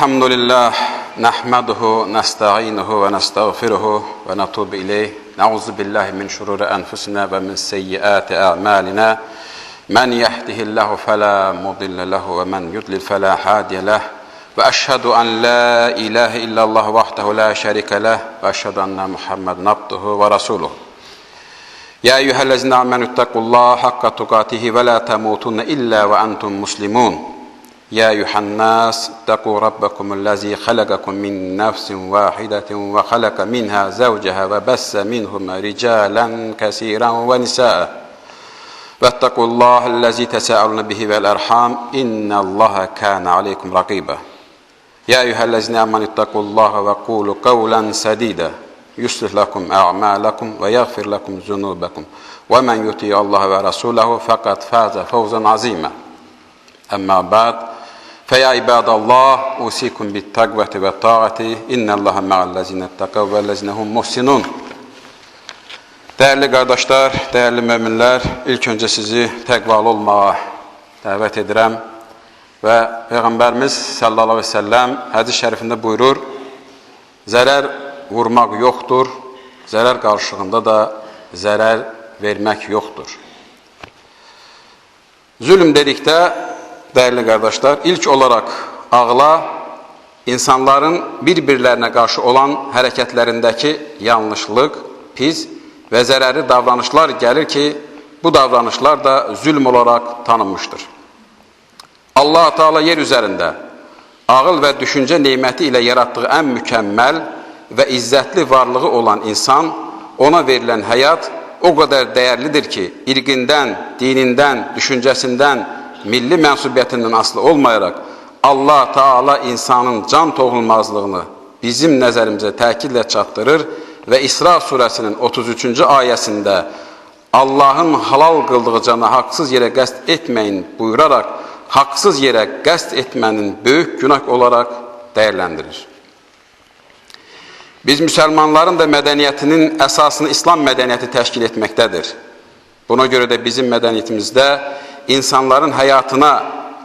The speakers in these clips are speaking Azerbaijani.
الحمد لله نحمده نستعينه ونستغفره ونتوب إليه نعوذ بالله من شرور أنفسنا ومن سيئات أعمالنا من يهده الله فلا مضل له ومن يضلل فلا هادي له وأشهد أن لا إله إلا الله وحده لا شريك له وأشهد أن محمدا عبده ورسوله يا أيها الذين آمنوا اتقوا الله حق تقاته ولا تموتن إلا وأنتم مسلمون يا أيها الناس اتقوا ربكم الذي خلقكم من نفس واحدة وخلق منها زوجها وبث منهما رجالا كثيرا ونساء واتقوا الله الذي تساءلون به والأرحام إن الله كان عليكم رقيبا يا أيها الذين آمنوا اتقوا الله وقولوا قولا سديدا يصلح لكم أعمالكم ويغفر لكم ذنوبكم ومن يطيع الله ورسوله فقد فاز فوزا عظيما أما بعد فيا عباد الله أوصيكم بالتقوى والطاعة إن الله مع الذين اتقوا والذين هم محسنون. Değerli kardeşler, değerli müminler, ilk önce sizi təqvalı olmağa dəvət edirəm və Peyğəmbərimiz sallallahu aleyhi ve sellem hədis şərifində buyurur, zərər vurmaq yoxdur, zərər qarşılığında da zərər vermək yoxdur. Zülm dedikdə, değerli kardeşler, ilk olarak ağla insanların bir-birlerine karşı olan hareketlerindeki yanlışlık, pis ve zərəri davranışlar gelir ki, bu davranışlar da zulm olarak tanınmıştır. Allah Teala yer üzerinde ağıl ve düşünce nimeti ile yarattığı en mükemmel ve izzetli varlığı olan insan, ona verilen hayat o kadar değerlidir ki, irqindən, dinindən, düşüncesinden, milli mənsubiyyətindən asılı olmayaraq Allah Teala insanın can toxunulmazlığını bizim nəzərimizə təkidlə çatdırır və İsra surəsinin 33. ayəsində Allahın halal qıldığı cana haqsız yerə qəsd etməyin buyuraraq haqsız yerə qəsd etmənin böyük günah olaraq dəyərləndirir. Biz müsəlmanların da mədəniyyətinin əsasını İslam mədəniyyəti təşkil etməkdədir. Buna görə də bizim mədəniyyətimizdə insanların həyatına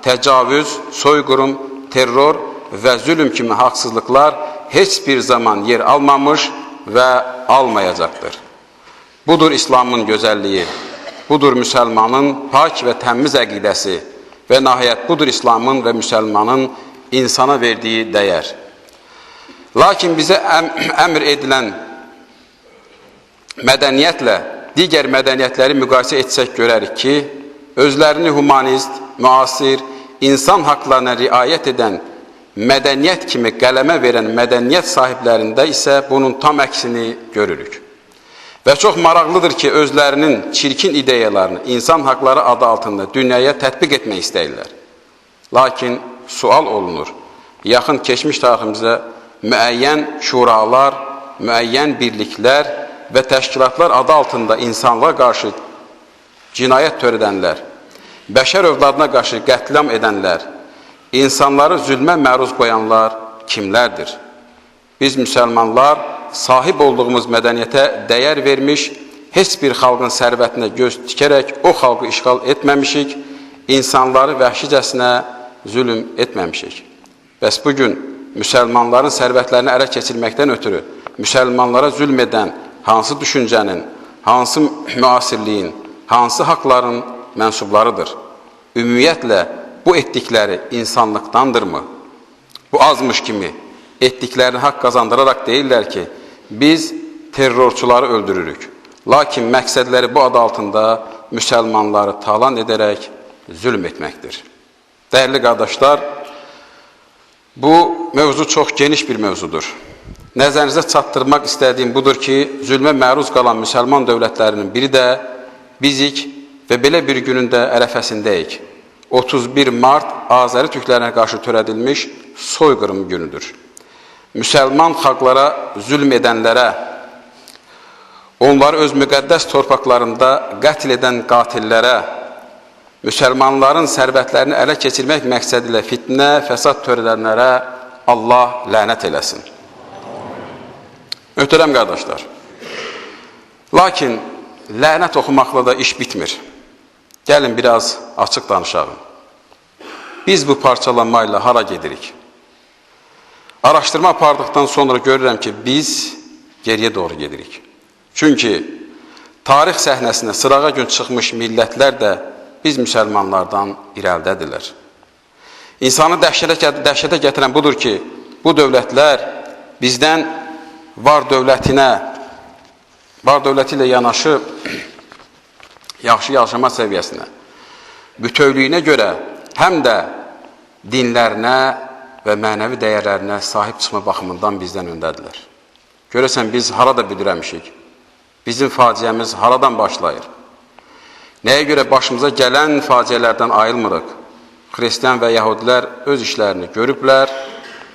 təcavüz, soyqırım, terror və zülm kimi haqsızlıqlar heç bir zaman yer almamış və almayacaqdır. Budur İslamın gözəlliyi, budur müsəlmanın pak və təmiz əqidəsi və nəhayət budur İslamın və müsəlmanın insana verdiyi dəyər. Lakin bizə əmr edilən mədəniyyətlə digər mədəniyyətləri müqayisə etsək görərik ki, özlərini humanist, müasir, insan haqlarına riayət edən mədəniyyət kimi qələmə verən mədəniyyət sahiblərində isə bunun tam əksini görürük. Və çox maraqlıdır ki, özlərinin çirkin ideyalarını insan haqları adı altında dünyaya tətbiq etmək istəyirlər. Lakin sual olunur, yaxın keçmiş tariximizdə müəyyən şuralar, müəyyən birliklər və təşkilatlar adı altında insanlığa qarşı cinayət törədənlər, bəşər övladına qarşı qətliam edənlər, insanları zülmə məruz qoyanlar kimlərdir? Biz müsəlmanlar sahib olduğumuz mədəniyyətə dəyər vermiş, heç bir xalqın sərvətinə göz tikərək o xalqı işğal etməmişik, insanları vəhşicəsinə zülm etməmişik. Bəs bugün müsəlmanların sərvətlərini ələ keçirməkdən ötürü müsəlmanlara zülm edən hansı düşüncənin, hansı müasirliyin, hansı haqların mənsublarıdır? Ümumiyyətlə, bu etdikləri insanlıqdandırmı? Bu azmış kimi etdiklərini haqq qazandıraraq deyirlər ki, biz terrorçuları öldürürük. Lakin məqsədləri bu adı altında müsəlmanları talan edərək zülm etməkdir. Dəyərli qardaşlar, bu mövzu çox geniş bir mövzudur. Nəzərinizə çatdırmaq istədiyim budur ki, zülmə məruz qalan müsəlman dövlətlərinin biri də bizik və belə bir günün də ərəfəsindəyik. 31 mart Azəri türklərinə qarşı törədilmiş soyqırım günüdür. Müsəlman xalqlara zülm edənlərə, onları öz müqəddəs torpaqlarında qətl edən qatillərə, müsəlmanların sərvətlərini ələ keçirmək məqsədilə fitnə, fəsad törədənlərə Allah lənət eləsin. Möhtərəm qardaşlar, lakin lənət oxumaqla da iş bitmir. Gəlin biraz açıq danışalım. Biz bu parçalanma ilə hara gedirik? Araşdırma apardıqdan sonra görürəm ki, biz geriyə doğru gedirik. Çünki tarix səhnəsinə sırağa gün çıxmış millətlər də biz müsəlmanlardan irəlidədirlər. İnsanı dəhşətə gətirən budur ki, bu dövlətlər bizdən var dövləti ilə yanaşı yaxşı yaşama səviyyəsinə, bütövlüyünə görə həm də dinlərinə və mənəvi dəyərlərinə sahib çıxma baxımından bizdən öndədirlər. Görəsən, biz harada büdürəmişik? Bizim faciəmiz haradan başlayır? Nəyə görə başımıza gələn faciələrdən ayrılmırıq? Xristian və yahudilər öz işlərini görüblər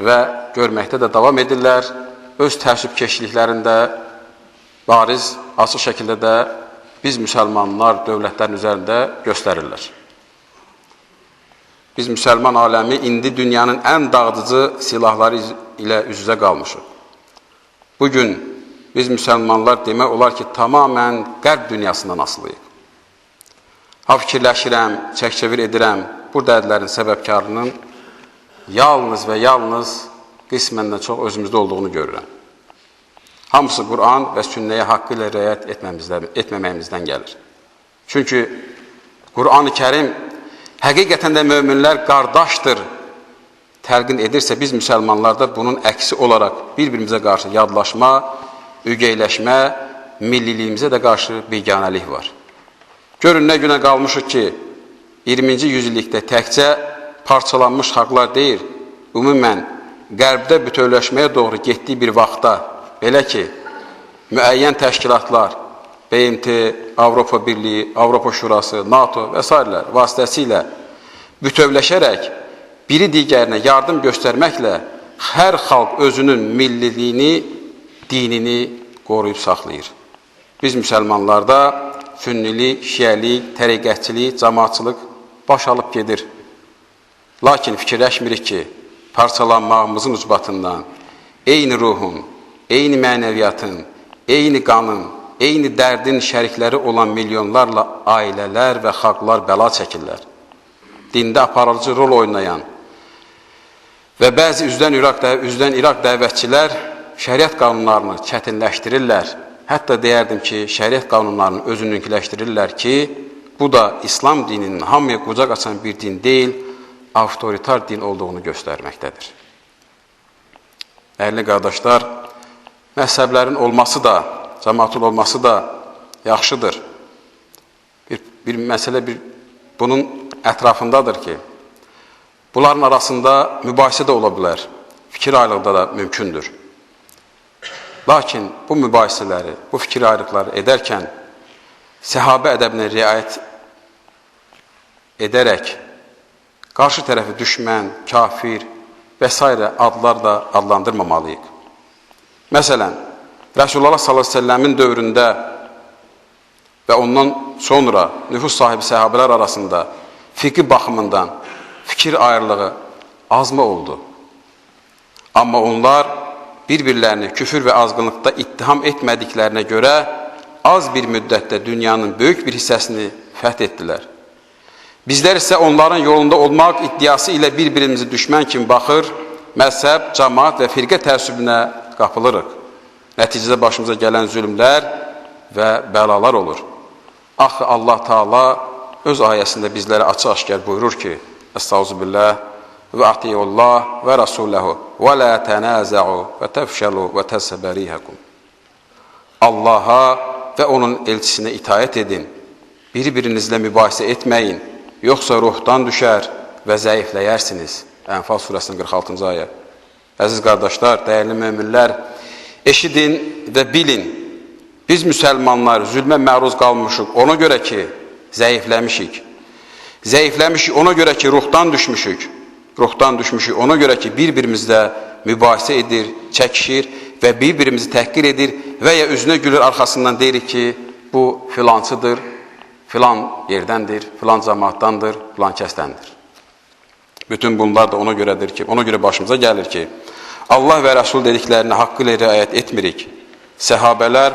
və görməkdə də davam edirlər. Öz təəssübkeşliklərində bariz, açıq şəkildə də biz müsəlmanlar dövlətlərin üzərində göstərirlər. Biz müsəlman aləmi indi dünyanın ən dağıdıcı silahları ilə üz-üzə qalmışıq. Bugün biz müsəlmanlar demək olar ki, tamamən qərb dünyasından asılıyıq. Ha fikirləşirəm, çək-çevir edirəm, bu dərdlərin səbəbkarının yalnız və yalnız qismən də çox özümüzdə olduğunu görürəm. Hamısı Quran və sünnəyə haqqı ilə rəayət etməməyimizdən gəlir. Çünki Quran-ı Kərim həqiqətən də möminlər qardaşdır təlqin edirsə, biz müsəlmanlarda bunun əksi olaraq bir-birimizə qarşı yadlaşma, ügeyləşmə, milliliyimizə də qarşı biganəlik var. Görün, nə günə qalmışıq ki, 20-ci yüzillikdə təkcə parçalanmış xalqlar deyil, ümumən qərbdə bütövləşməyə doğru getdiyi bir vaxtda, belə ki, müəyyən təşkilatlar, BMT, Avropa Birliyi, Avropa Şurası, NATO və s. vasitəsilə bütövləşərək biri digərinə yardım göstərməklə hər xalq özünün milliliyini, dinini qoruyub saxlayır. Biz müsəlmanlarda sünnilik, şiəlik, təriqətçilik, cəmaatçılıq baş alıb gedir. Lakin fikirləşmirik ki, parçalanmağımızın ucbatından eyni ruhun, eyni mənəviyyatın, eyni qanın, eyni dərdin şərikləri olan milyonlarla ailələr və xalqlar bəla çəkirlər. Dində aparıcı rol oynayan və bəzi üzdən İraq dəvətçilər şəriət qanunlarını çətinləşdirirlər. Hətta deyərdim ki, şəriət qanunlarını özününkiləşdirirlər ki, bu da İslam dininin hamıya qucaq açan bir din deyil, avtoritar din olduğunu göstərməkdədir. Dəyərli qardaşlar, məzhəblərin olması da, cəmaatın olması da yaxşıdır. Bir məsələ bunun ətrafındadır ki, bunların arasında mübahisə də ola bilər, fikir ayrılığı da mümkündür. Lakin bu mübahisələri, bu fikir ayrılıqları edərkən səhabə ədəbinə riayət edərək qarşı tərəfi düşmən, kafir və s. adlar da adlandırmamalıyıq. Məsələn, Rəsulullah s.ə.v-in dövründə və ondan sonra nüfus sahibi səhabələr arasında fiqh baxımından fikir ayrılığı azmı oldu? Amma onlar bir-birlərini küfür və azğınlıqda ittiham etmədiklərinə görə az bir müddətdə dünyanın böyük bir hissəsini fəth etdilər. Bizlər isə onların yolunda olmaq iddiası ilə bir-birimizi düşmən kimi baxır, məzhəb, cəmaat və firqə təəssübünə qapılırıq. Nəticədə başımıza gələn zülmlər və bəlalar olur. Axı Allah Taala öz ayəsində bizlərə açıq-aşkar buyurur ki, Estağfirullah və atiyullah və rasulahu və la tanaza'u və tefşalu və tasbarihakum. Allaha və onun elçisinə itaət edin. Bir-birinizlə mübahisə etməyin, yoxsa ruhdan düşər və zəifləyərsiniz. Ənfal surəsinin 46-cı ayə. Əziz qardaşlar, dəyərli möminlər, eşidin və bilin. Biz müsəlmanlar zülmə məruz qalmışıq, ona görə ki, zəifləmişik. Zəifləmişik, ona görə ki, ruhdan düşmüşük. Ruhdan düşmüşük, ona görə ki, bir-birimizlə mübahisə edir, çəkişir və bir-birimizi təhqir edir və ya üzünə gülür, arxasından deyirik ki, bu filancıdır, filan yerdəndir, filan cəmaatdandır, filan kəsdəndir. Bütün bunlar da ona görədir ki, ona görə başımıza gəlir ki, Allah və Rəsul dediklərinə haqqı ilə riayət etmirik. Səhabələr,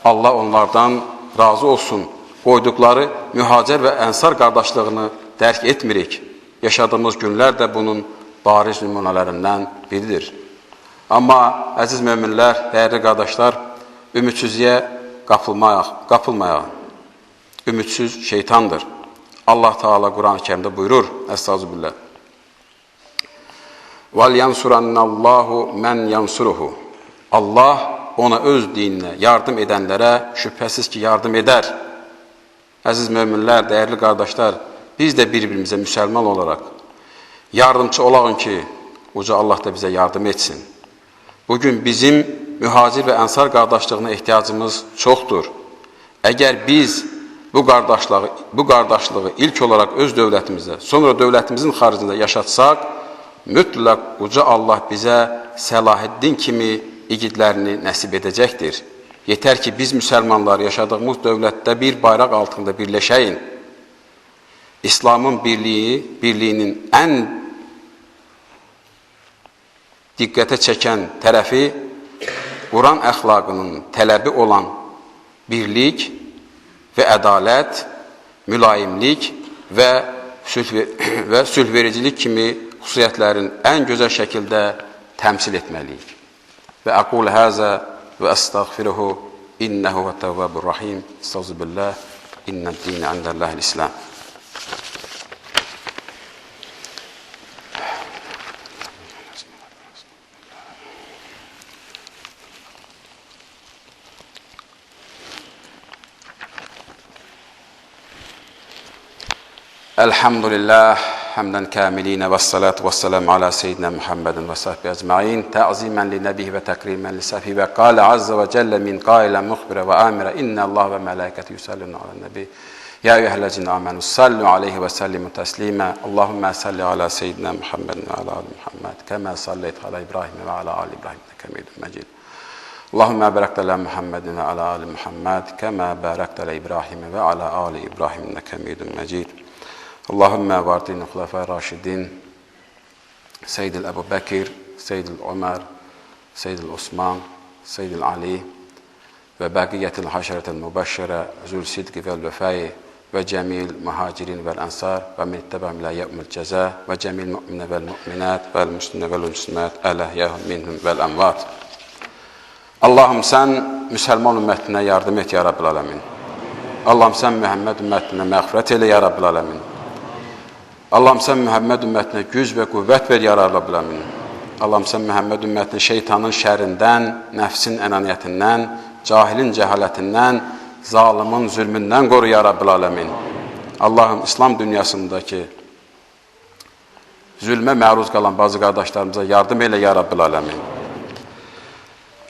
Allah onlardan razı olsun, qoyduqları mühacir və ənsar qardaşlığını dərk etmirik. Yaşadığımız günlər də bunun bariz nümunələrindən biridir. Amma, əziz möminlər, dəyərli qardaşlar, ümidsizliyə qapılmayaq. Ümidsiz şeytandır. Allah Teala Quran-ı Kərimdə buyurur, Estağfirullah. وَلْيَنْصُرَنَّ اللّٰهُ مَنْ يَنْصُرُهُ. Allah ona öz dininə yardım edənlərə şübhəsiz ki, yardım edər. Əziz möminlər, dəyərli qardaşlar, biz də bir-birimizə müsəlman olaraq yardımcı olağın ki, uca Allah da bizə yardım etsin. Bugün bizim mühacir və ənsar qardaşlığına ehtiyacımız çoxdur. Əgər biz bu qardaşlığı ilk olaraq öz dövlətimizdə, sonra dövlətimizin xaricində yaşatsaq, mütləq uca Allah bizə Səlahiddin kimi igidlərini nəsib edəcəkdir. Yetər ki, biz müsəlmanlar yaşadığımız dövlətdə bir bayraq altında birləşəyin. İslamın birliyinin ən diqqətə çəkən tərəfi Quran əxlaqının tələbi olan birlik və ədalət, mülayimlik və sülhvericilik kimi xüsusiyyətlərin ən gözəl şəkildə təmsil etməliyik. Və aqul həzə və əstəğfiruhu innəhu və təvvəbur rahim. Estağfirullah, innəd-dinə indəlləhil-İslam. Elhamdülillah, hamdan kamilina və salatu və salamu ala seyyidina Muhammedin və sahbi əcmain, tə'zimən li nəbih və təkrimən li səfi və qalə azza və cəllə min qailən muxbirə və amirə innə Allah və mələkəti yüsəllun alə nəbi. Ya eyyuhəl-ləzina amanu sallu aleyhi və səllimu təslimə. Allahümmə salli ala seyyidina Muhammedin və ala ali Muhammed kəmə salleyt ala İbrahim və ala ali İbrahim innəkə məcid. Allahümmə bərəkdə alə Muhammedin və ala ali Muhammed kəmə bərəkdə alə İbrahim və ala ali İbrahim innəkə məcid. Allahümmə vardini xulafə Raşidin, Seyyidil Əbu Bəkir, Seyyidil Ömər, Seyyidil Osman, Seyyidil Ali və bəqiyyətil haşərətil mübəşşərə, zül sidqi vəl vəfəyi və cəmil mühacirin vəl ənsar və mittəbəm lə yə'mül cəzə və cəmil müminə vəl müminət vəl müslimə vəl müslimət ələhyəhum minhum vəl əmvat. Allahım, sən müsəlman ümmətinə yardım et, ya Rabbil Aləmin. Allahım, sən Məhəmməd ümmətinə məğfirət elə, ya Rabbil Aləmin. Allahım, sən Məhəmməd ümmətinə güc və qüvvət ver, ya Rabbil Aləmin. Allahım, sən Məhəmməd ümmətinə şeytanın şərindən, nəfsin ənaniyyətindən, cahilin cəhalətindən, zalimin zülmündən qoru, ya Rabbil Aləmin. Allahım, İslam dünyasındakı zülmə məruz qalan bazı qardaşlarımıza yardım elə, ya Rabbil Aləmin.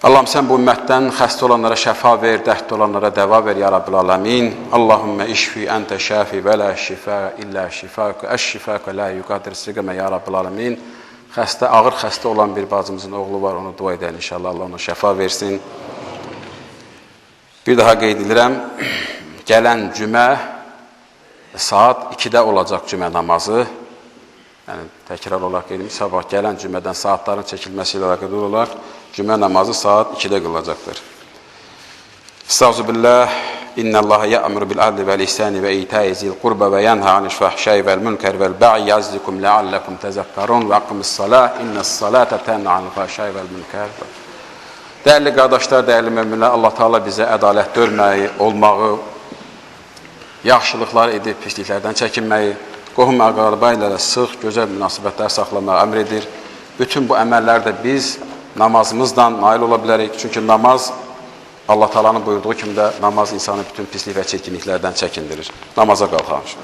Allahım, sən bu ümmətdən xəstə olanlara şəfa ver, dərddə olanlara dəva ver, ya Rabbil Aləmin. Allahümmə işfi, əntə şəfi və lə şifə illə şifəkə, əş-şifəkə lə yuqadir siqəmə, ya Rabbil Aləmin. Xəstə, ağır xəstə olan bir bacımızın oğlu var, onu dua edək, inşallah Allah ona şəfa versin. Bir daha qeyd edirəm, gələn cümə saat 2-də olacaq cümə namazı. Yəni, təkrar olaraq qeyd edim, sabah gələn cümədən saatların çəkilməsi ilə əlaqədar olaraq cümə namazı saat 2-də qılacaqdır. Estağfirullah, innəllaha ya'muru bil adli vəl ihsani və ita'i zil qurbə və yanha anil fahşai vəl münkər vəl ba'i yazdikum lealləkum təzəkkarun və aqimis salah, innəs salata tənə anil fahşai vəl münkər Dəyərli qardaşlar, dəyərli möminlər, Allah Teala bizə ədalət görməyi, olmağı, yaxşılıqlar edib, pisliklərdən çəkinməyi, qohum əqrəba ilə sıx, gözəl münasibətlər saxlamağı əmr edir. Bütün bu əməllərdə biz namazımızla nail ola bilərik. Çünki namaz, Allah Teala'nın buyurduğu kimi də namaz insanı bütün pislik və çirkinliklərdən çəkindirir. Namaza qalxaq.